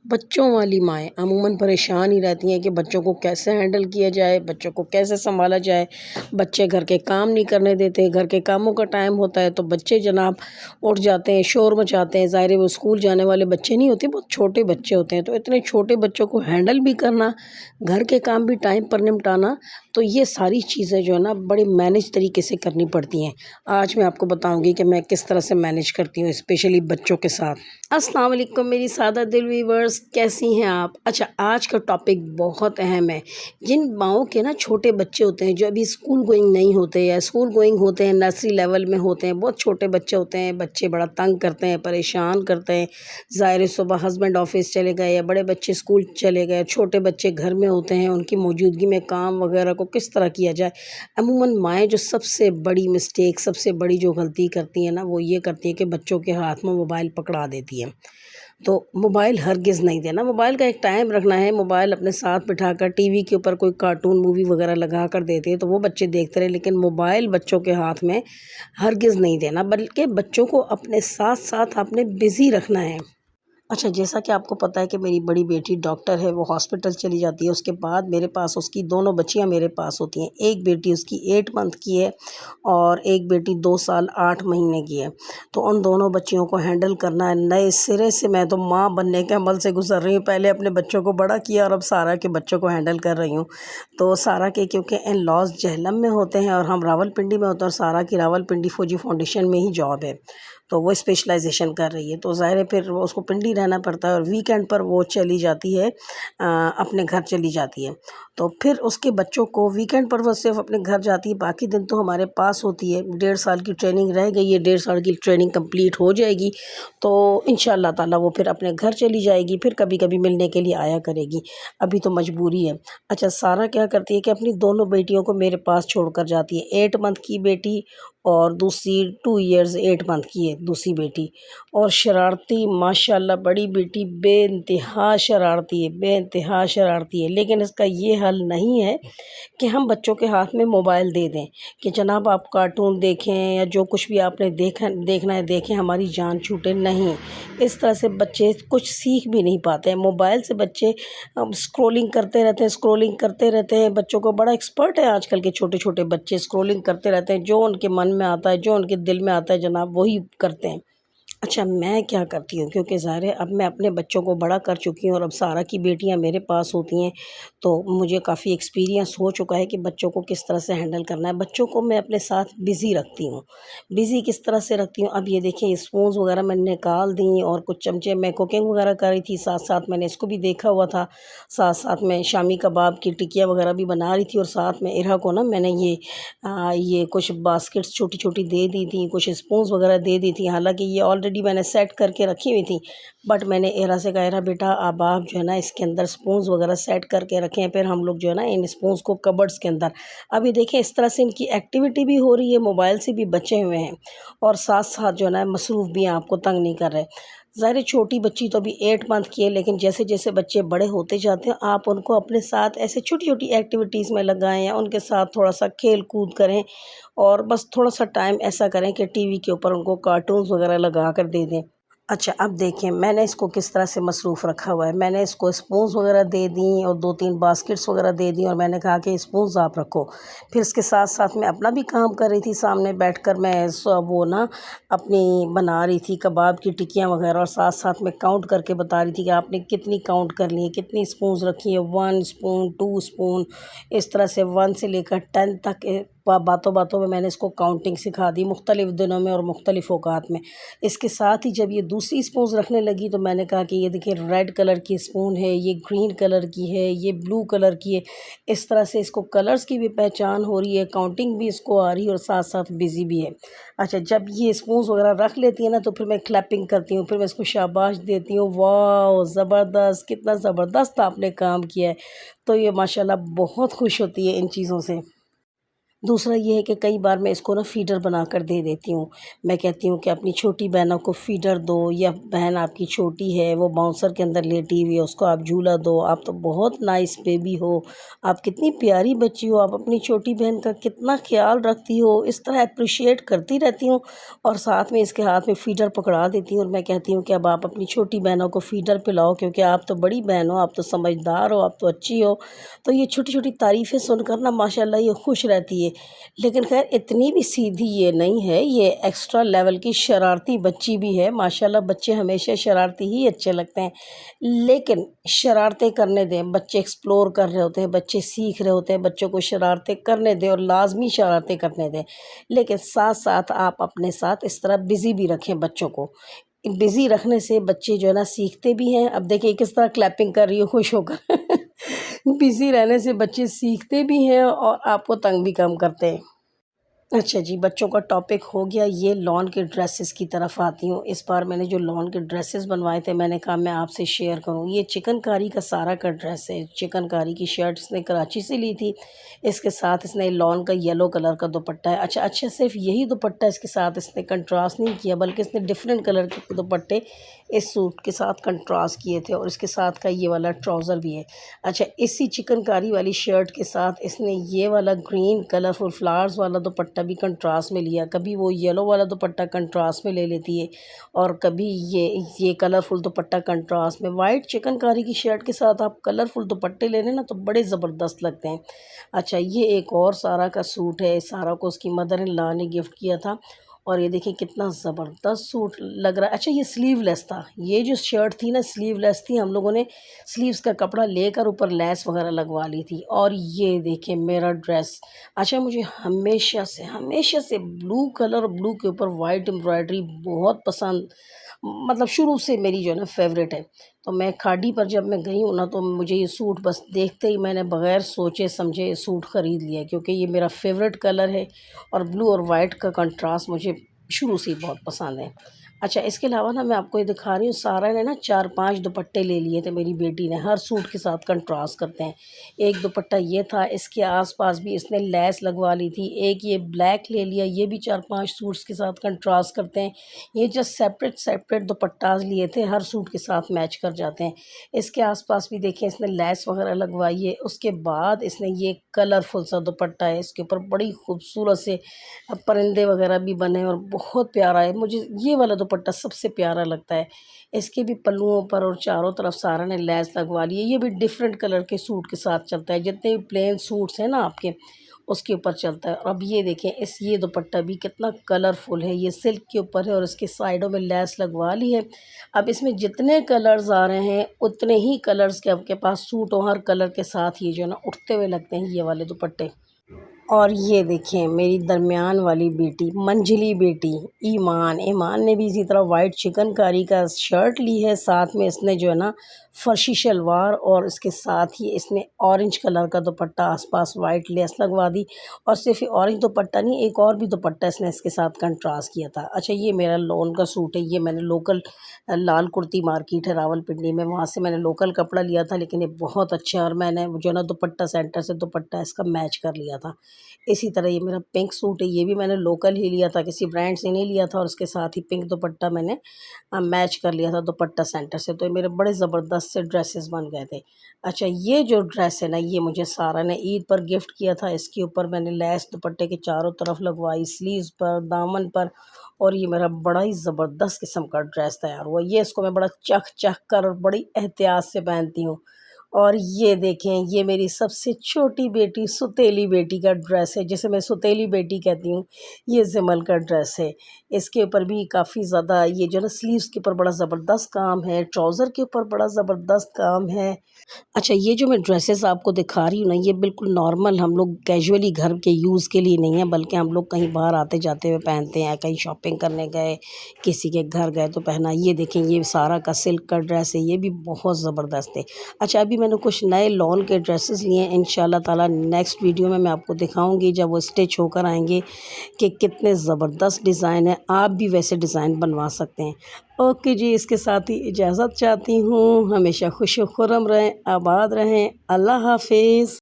بچوں والی مائیں عموماً پریشان ہی رہتی ہیں کہ بچوں کو کیسے ہینڈل کیا جائے، بچوں کو کیسے سنبھالا جائے۔ بچے گھر کے کام نہیں کرنے دیتے، گھر کے کاموں کا ٹائم ہوتا ہے تو بچے جناب اٹھ جاتے ہیں، شور مچاتے ہیں۔ ظاہر ہے وہ اسکول جانے والے بچے نہیں ہوتے، بہت چھوٹے بچے ہوتے ہیں، تو اتنے چھوٹے بچوں کو ہینڈل بھی کرنا، گھر کے کام بھی ٹائم پر نمٹانا، تو یہ ساری چیزیں جو ہے نا بڑی مینج طریقے سے کرنی پڑتی ہیں۔ آج میں آپ کو بتاؤں گی کہ میں کس طرح سے مینج کرتی ہوں اسپیشلی بچوں کے ساتھ۔ السلام علیکم میری سادہ دل ویورز، کیسی ہیں آپ؟ اچھا، آج کا ٹاپک بہت اہم ہے۔ جن ماؤں کے نا چھوٹے بچے ہوتے ہیں جو ابھی اسکول گوئنگ نہیں ہوتے یا اسکول گوئنگ ہوتے ہیں، نرسری لیول میں ہوتے ہیں، بہت چھوٹے بچے ہوتے ہیں، بچے بڑا تنگ کرتے ہیں، پریشان کرتے ہیں۔ ظاہر صبح ہسبینڈ آفس چلے گئے یا بڑے بچے اسکول چلے گئے، چھوٹے بچے گھر میں ہوتے ہیں، ان کی موجودگی میں کام وغیرہ کو کس طرح کیا جائے۔ عموماً مائیں جو سب سے بڑی مسٹیک، سب سے بڑی جو غلطی کرتی ہیں نا، وہ یہ کرتی ہیں کہ بچوں کے ہاتھ میں موبائل پکڑا دیتی ہیں۔ تو موبائل ہرگز نہیں دینا، موبائل کا ایک ٹائم رکھنا ہے۔ موبائل اپنے ساتھ بٹھا کر ٹی وی کے اوپر کوئی کارٹون مووی وغیرہ لگا کر دیتے ہیں تو وہ بچے دیکھتے رہے، لیکن موبائل بچوں کے ہاتھ میں ہرگز نہیں دینا، بلکہ بچوں کو اپنے ساتھ ساتھ آپ نے بزی رکھنا ہے۔ اچھا، جیسا کہ آپ کو پتہ ہے کہ میری بڑی بیٹی ڈاکٹر ہے، وہ ہاسپٹل چلی جاتی ہے، اس کے بعد میرے پاس اس کی دونوں بچیاں میرے پاس ہوتی ہیں۔ ایک بیٹی اس کی 8 منتھ کی ہے اور ایک بیٹی 2 سال 8 مہینے کی ہے۔ تو ان دونوں بچیوں کو ہینڈل کرنا ہے نئے سرے سے۔ میں تو ماں بننے کے عمل سے گزر رہی ہوں، پہلے اپنے بچوں کو بڑا کیا اور اب سارا کے بچوں کو ہینڈل کر رہی ہوں۔ تو سارا کے کیونکہ ان لاز جہلم میں ہوتے ہیں اور ہم راولپنڈی میں ہوتے ہیں، اور سارا کی راولپنڈی فوجی فاؤنڈیشن میں ہی جاب ہے، تو وہ اسپیشلائزیشن کر رہی ہے، تو ظاہر ہے پھر اس کو پنڈی رہنا پڑتا ہے، اور ویکینڈ پر وہ چلی جاتی ہے اپنے گھر چلی جاتی ہے۔ تو پھر اس کے بچوں کو ویکینڈ پر وہ صرف اپنے گھر جاتی ہے، باقی دن تو ہمارے پاس ہوتی ہے۔ 1.5 سال کی ٹریننگ رہ گئی ہے، 1.5 سال کی ٹریننگ کمپلیٹ ہو جائے گی تو انشاءاللہ تعالیٰ وہ پھر اپنے گھر چلی جائے گی، پھر کبھی کبھی ملنے کے لیے آیا کرے گی، ابھی تو مجبوری ہے۔ اچھا، سارا کیا کرتی ہے کہ اپنی دونوں بیٹیوں کو میرے پاس چھوڑ کر جاتی ہے، 8 منتھ کی بیٹی اور دوسری 2 ایئرز 8 منتھ کی ہے دوسری بیٹی، اور شرارتی ماشاءاللہ بڑی بیٹی بے انتہا شرارتی ہے، بے انتہا شرارتی ہے۔ لیکن اس کا یہ حل نہیں ہے کہ ہم بچوں کے ہاتھ میں موبائل دے دیں کہ جناب آپ کارٹون دیکھیں یا جو کچھ بھی آپ نے دیکھنا ہے دیکھیں، ہماری جان چھوٹے نہیں۔ اس طرح سے بچے کچھ سیکھ بھی نہیں پاتے ہیں، موبائل سے بچے اسکرولنگ کرتے رہتے ہیں، اسکرولنگ کرتے رہتے ہیں۔ بچوں کو بڑا ایکسپرٹ ہے آج کل کے چھوٹے چھوٹے بچے، اسکرولنگ کرتے رہتے ہیں، جو ان کے من میں آتا ہے، جو ان کے دل میں آتا ہے جناب وہی کرتے ہیں۔ اچھا، میں کیا کرتی ہوں، کیونکہ ظاہر ہے اب میں اپنے بچوں کو بڑا کر چکی ہوں اور اب سارا کی بیٹیاں میرے پاس ہوتی ہیں، تو مجھے کافی ایکسپیرینس ہو چکا ہے کہ بچوں کو کس طرح سے ہینڈل کرنا ہے۔ بچوں کو میں اپنے ساتھ بزی رکھتی ہوں۔ بزی کس طرح سے رکھتی ہوں، اب یہ دیکھیں اسپونز وغیرہ میں نے نکال دیں اور کچھ چمچے میں کوکنگ وغیرہ کر رہی تھی، ساتھ ساتھ میں نے اس کو بھی دیکھا ہوا تھا، ساتھ ساتھ میں شامی کباب کی ٹکیاں وغیرہ بھی بنا رہی تھی، اور ساتھ میں ارہا کو نا میں نے یہ کچھ باسکٹس چھوٹی چھوٹی دے دی تھی، کچھ اسپونز وغیرہ دے دی تھی، حالانکہ یہ آلریڈی میں نے سیٹ کر کے رکھی ہوئی تھی، بٹ میں نے ارہا سے کہا ارہا بیٹا اب آپ جو ہے نا اس کے اندر اسپونز وغیرہ سیٹ کر کے رکھیں، پھر ہم لوگ جو ہے نا ان اسپونز کو کبرڈس کے اندر ابھی دیکھیں اس طرح سے ان کی ایکٹیویٹی بھی ہو رہی ہے، موبائل سے بھی بچے ہوئے ہیں اور ساتھ ساتھ جو ہے نا مصروف بھی ہیں، آپ کو تنگ نہیں کر رہے۔ ظاہر چھوٹی بچی تو ابھی 8 منتھ کی ہے، لیکن جیسے جیسے بچے بڑے ہوتے جاتے ہیں آپ ان کو اپنے ساتھ ایسے چھوٹی چھوٹی ایکٹیویٹیز میں لگائیں یا ان کے ساتھ تھوڑا سا کھیل کود کریں، اور بس تھوڑا سا ٹائم ایسا کریں کہ ٹی وی کے اوپر ان کو کارٹونز وغیرہ لگا کر دے دیں۔ اچھا، اب دیکھیں میں نے اس کو کس طرح سے مصروف رکھا ہوا ہے۔ میں نے اس کو اسپونز وغیرہ دے دیں اور 2-3 باسکٹس وغیرہ دے دیں، اور میں نے کہا کہ اسپونز آپ رکھو۔ پھر اس کے ساتھ ساتھ میں اپنا بھی کام کر رہی تھی، سامنے بیٹھ کر میں وہ نا اپنی بنا رہی تھی کباب کی ٹکیاں وغیرہ، اور ساتھ ساتھ میں کاؤنٹ کر کے بتا رہی تھی کہ آپ نے کتنی کاؤنٹ کر لی ہے، کتنی اسپونز رکھی ہیں، 1 اسپون 2 اسپون، اس طرح سے 1 سے لے کر 10 تک۔ باتوں باتوں میں نے اس کو کاؤنٹنگ سکھا دی، مختلف دنوں میں اور مختلف اوقات میں۔ اس کے ساتھ ہی جب یہ دوسری اسپونز رکھنے لگی تو میں نے کہا کہ یہ دیکھیں ریڈ کلر کی اسپون ہے، یہ گرین کلر کی ہے، یہ بلو کلر کی ہے۔ اس طرح سے اس کو کلرز کی بھی پہچان ہو رہی ہے، کاؤنٹنگ بھی اس کو آ رہی ہے، اور ساتھ ساتھ بزی بھی ہے۔ اچھا، جب یہ اسپونز وغیرہ رکھ لیتی ہے نا تو پھر میں کلیپنگ کرتی ہوں، پھر میں اس کو شاباش دیتی ہوں، واو زبردست، کتنا زبردست آپ نے کام کیا ہے۔ تو یہ ماشاءاللہ بہت خوش ہوتی ہے ان چیزوں سے۔ دوسرا یہ ہے کہ کئی بار میں اس کو نا فیڈر بنا کر دے دیتی ہوں، میں کہتی ہوں کہ اپنی چھوٹی بہنوں کو فیڈر دو، یا بہن آپ کی چھوٹی ہے وہ باؤنسر کے اندر لیٹی ہوئی ہے اس کو آپ جھولا دو، آپ تو بہت نائس بیبی ہو، آپ کتنی پیاری بچی ہو، آپ اپنی چھوٹی بہن کا کتنا خیال رکھتی ہو، اس طرح اپریشیٹ کرتی رہتی ہوں، اور ساتھ میں اس کے ہاتھ میں فیڈر پکڑا دیتی ہوں، اور میں کہتی ہوں کہ اب آپ اپنی چھوٹی بہنوں کو فیڈر پلاؤ، کیونکہ آپ تو بڑی بہن ہو، آپ تو سمجھدار ہو، آپ تو اچھی ہو۔ تو یہ چھوٹی چھوٹی تعریفیں سن کر نا ماشاءاللہ یہ خوش رہتی ہے، لیکن خیر اتنی بھی سیدھی یہ نہیں ہے، یہ ایکسٹرا لیول کی شرارتی بچی بھی ہے۔ ماشاءاللہ بچے ہمیشہ شرارتی ہی اچھے لگتے ہیں، لیکن شرارتیں کرنے دیں، بچے ایکسپلور کر رہے ہوتے ہیں، بچے سیکھ رہے ہوتے ہیں، بچوں کو شرارتیں کرنے دیں اور لازمی شرارتیں کرنے دیں، لیکن ساتھ ساتھ آپ اپنے ساتھ اس طرح بزی بھی رکھیں بچوں کو۔ بزی رکھنے سے بچے جو ہے نا سیکھتے بھی ہیں۔ اب دیکھیں کس طرح کلیپنگ کر رہی ہو خوش ہو کر بزی رہنے سے بچے سیکھتے بھی ہیں اور آپ کو تنگ بھی کم کرتے ہیں۔ اچھا جی، بچوں کا ٹاپک ہو گیا، یہ لان کے ڈریسز کی طرف آتی ہوں۔ اس بار میں نے جو لان کے ڈریسز بنوائے تھے میں نے کہا میں آپ سے شیئر کروں۔ یہ چکن کاری کا سارا کا ڈریس ہے، چکن کاری کی شرٹ اس نے کراچی سے لی تھی، اس کے ساتھ اس نے لان کا یلو کلر کا دوپٹہ ہے۔ اچھا صرف یہی دوپٹہ اس کے ساتھ اس نے کنٹراسٹ نہیں کیا، بلکہ اس نے ڈیفرنٹ کلر کے دوپٹے اس سوٹ کے ساتھ کنٹراسٹ کیے تھے، اور اس کے ساتھ کا یہ والا ٹراؤزر بھی ہے۔ اچھا اسی چکن کاری والی شرٹ کے ساتھ اس نے یہ والا گرین کلرفل فلاورز والا دوپٹہ بھی کنٹراسٹ میں لیا، کبھی وہ یلو والا دوپٹہ کنٹراسٹ میں لے لیتی ہے اور کبھی یہ کلرفل دوپٹہ کنٹراسٹ میں۔ وائٹ چکن کاری کی شرٹ کے ساتھ آپ کلرفل دوپٹے لے لیں نا تو بڑے زبردست لگتے ہیں۔ اچھا یہ ایک اور سارا کا سوٹ ہے، سارا کو اس کی مدر ان لا نے گفٹ کیا تھا، اور یہ دیکھیں کتنا زبردست سوٹ لگ رہا ہے۔ اچھا یہ سلیو لیس تھا، یہ جو شرٹ تھی نا سلیو لیس تھی، ہم لوگوں نے سلیوز کا کپڑا لے کر اوپر لیس وغیرہ لگوا لی تھی۔ اور یہ دیکھیں میرا ڈریس، اچھا مجھے ہمیشہ سے بلو کلر، بلو کے اوپر وائٹ امبرائڈری بہت پسند، مطلب شروع سے میری جو ہے نا فیوریٹ ہے۔ تو میں کھاڈی پر جب میں گئی ہوں نا تو مجھے یہ سوٹ بس دیکھتے ہی میں نے بغیر سوچے سمجھے یہ سوٹ خرید لیا، کیونکہ یہ میرا فیوریٹ کلر ہے اور بلو اور وائٹ کا کنٹراسٹ مجھے شروع سے ہی بہت پسند ہے۔ اچھا اس کے علاوہ نا میں آپ کو یہ دکھا رہی ہوں، سارا نے نا 4-5 دوپٹے لے لیے تھے میری بیٹی نے، ہر سوٹ کے ساتھ کنٹراسٹ کرتے ہیں۔ ایک دوپٹہ یہ تھا، اس کے آس پاس بھی اس نے لیس لگوا لی تھی، ایک یہ بلیک لے لیا، یہ بھی 4-5 سوٹس کے ساتھ کنٹراسٹ کرتے ہیں۔ یہ جسٹ سیپریٹ دوپٹاز لیے تھے، ہر سوٹ کے ساتھ میچ کر جاتے ہیں۔ اس کے آس پاس بھی دیکھیں اس نے لیس وغیرہ لگوائی ہے۔ اس کے بعد اس نے یہ کلرفل سا دوپٹہ ہے، اس کے اوپر بڑی خوبصورت سے پرندے وغیرہ بھی بنے اور بہت پیارا ہے، مجھے یہ والا دوپٹہ سب سے پیارا لگتا ہے۔ اس کے بھی پلوؤں پر اور چاروں طرف سارا نے لیس لگوا لی ہے، یہ بھی ڈیفرنٹ کلر کے سوٹ کے ساتھ چلتا ہے، جتنے بھی پلین سوٹس ہیں نا آپ کے اس کے اوپر چلتا ہے۔ اور اب یہ دیکھیں یہ دوپٹہ بھی کتنا کلرفل ہے، یہ سلک کے اوپر ہے اور اس کے سائڈوں میں لیس لگوا لی ہے۔ اب اس میں جتنے کلرز آ رہے ہیں اتنے ہی کلرز کے آپ کے پاس سوٹ ہوں، ہر کلر کے ساتھ یہ جو ہے نا اٹھتے ہوئے لگتے ہیں یہ والے دوپٹے۔ اور یہ دیکھیں میری درمیان والی بیٹی منجلی بیٹی ایمان نے بھی اسی طرح وائٹ چکن کاری کا شرٹ لی ہے، ساتھ میں اس نے جو ہے نا فرشی شلوار اور اس کے ساتھ ہی اس نے اورنج کلر کا دوپٹہ آس پاس وائٹ لیس لگوا دی، اور صرف اورنج دوپٹہ نہیں ایک اور بھی دوپٹہ اس نے اس کے ساتھ کنٹراسٹ کیا تھا۔ اچھا یہ میرا لون کا سوٹ ہے، یہ میں نے لوکل لال کرتی مارکیٹ ہے راول پنڈی میں، وہاں سے میں نے لوکل کپڑا لیا تھا، لیکن یہ بہت اچھا ہے اور میں نے جو ہے نا دوپٹہ سینٹر سے دوپٹہ اس کا میچ کر لیا تھا۔ اسی طرح یہ میرا پنک سوٹ ہے، یہ بھی میں نے لوکل ہی لیا تھا، کسی برانڈ سے نہیں لیا تھا، اور اس کے ساتھ ہی پنک دوپٹہ میں نے میچ کر لیا تھا دوپٹہ سینٹر سے، تو یہ میرے بڑے زبردست سے ڈریسز بن گئے تھے۔ اچھا یہ جو ڈریس ہے نا یہ مجھے سارا نے عید پر گفٹ کیا تھا، اس کے اوپر میں نے لیس دوپٹے کے چاروں طرف لگوائی، سلیوز پر، دامن پر، اور یہ میرا بڑا ہی زبردست قسم کا ڈریس تیار ہوا۔ یہ اس کو میں بڑا چکھ کر اور بڑی احتیاط سے پہنتی ہوں۔ اور یہ دیکھیں یہ میری سب سے چھوٹی بیٹی ستیلی بیٹی کا ڈریس ہے، جسے میں ستیلی بیٹی کہتی ہوں، یہ زمل کا ڈریس ہے۔ اس کے اوپر بھی کافی زیادہ یہ جو نا سلیوز کے اوپر بڑا زبردست کام ہے، ٹراؤزر کے اوپر بڑا زبردست کام ہے۔ اچھا یہ جو میں ڈریسز آپ کو دکھا رہی ہوں نا یہ بالکل نارمل ہم لوگ کیجولی گھر کے یوز کے لیے نہیں ہیں، بلکہ ہم لوگ کہیں باہر آتے جاتے ہوئے پہنتے ہیں، کہیں شاپنگ کرنے گئے، کسی کے گھر گئے تو پہنا۔ یہ دیکھیں یہ سارا کا سلک کا ڈریس ہے، یہ بھی بہت زبردست ہے۔ اچھا ابھی میں نے کچھ نئے لون کے ڈریسز لیے ہیں، انشاءاللہ تعالیٰ نیکسٹ ویڈیو میں آپ کو دکھاؤں گی جب وہ اسٹچ ہو کر آئیں گے کہ کتنے زبردست ڈیزائن ہیں، آپ بھی ویسے ڈیزائن بنوا سکتے ہیں۔ اوکے جی، اس کے ساتھ ہی اجازت چاہتی ہوں، ہمیشہ خوش و خرم رہیں، آباد رہیں، اللہ حافظ۔